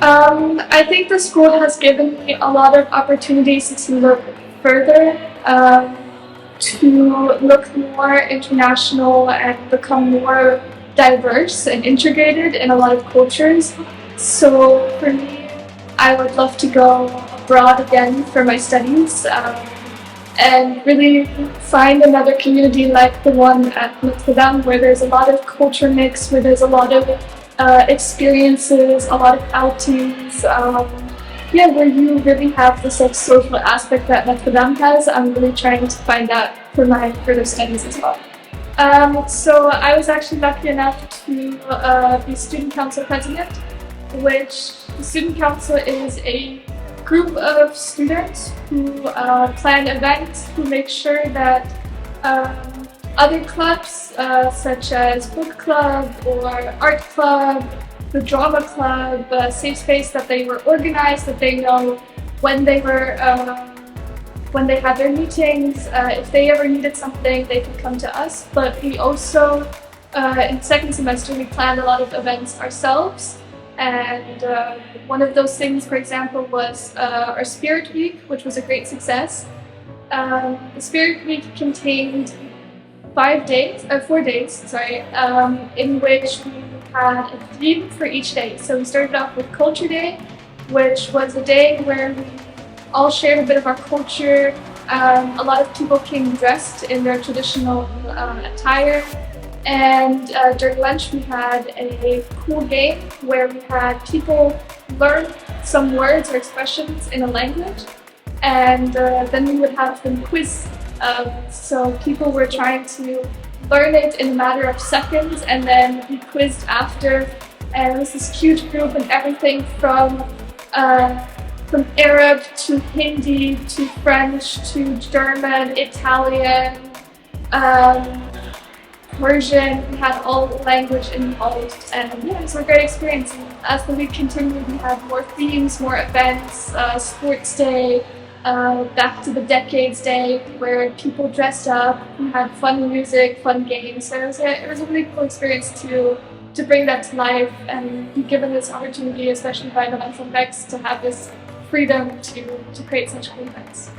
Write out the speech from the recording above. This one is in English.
I think the school has given me a lot of opportunities to look further, to look more international and become more diverse and integrated in a lot of cultures. So for me, I would love to go abroad again for my studies, and really find another community like the one at Notre-Dame, where there's a lot of culture mix, where there's a lot of experiences, a lot of outings, where you really have this like social aspect that Notre-Dame has. I'm really trying to find that for my further studies as well. So I was actually lucky enough to be student council president, which the student council is a group of students who plan events, who make sure that other clubs such as book club or art club, the drama club, safe space, that they were organized, that they know when they had their meetings, if they ever needed something, they could come to us. But we also, in second semester, we planned a lot of events ourselves. And one of those things, for example, was our Spirit Week, which was a great success. The Spirit Week contained 4 days, in which we had a theme for each day. So we started off with Culture Day, which was a day where we all shared a bit of our culture. A lot of people came dressed in their traditional attire. And during lunch we had a cool game where we had people learn some words or expressions in a language, and then we would have them quiz. So people were trying to learn it in a matter of seconds and then be quizzed after. And it was this huge group, and everything from Arab to Hindi to French to German, Italian, Persian. We had all the language involved, and it was a great experience. And as the week continued, we had more themes, more events, sports day, back to the Decades Day, where people dressed up, we had fun music, fun games. So it was a really cool experience to bring that to life and be given this opportunity, especially by the Mental Vex, to have this freedom to create such cool events.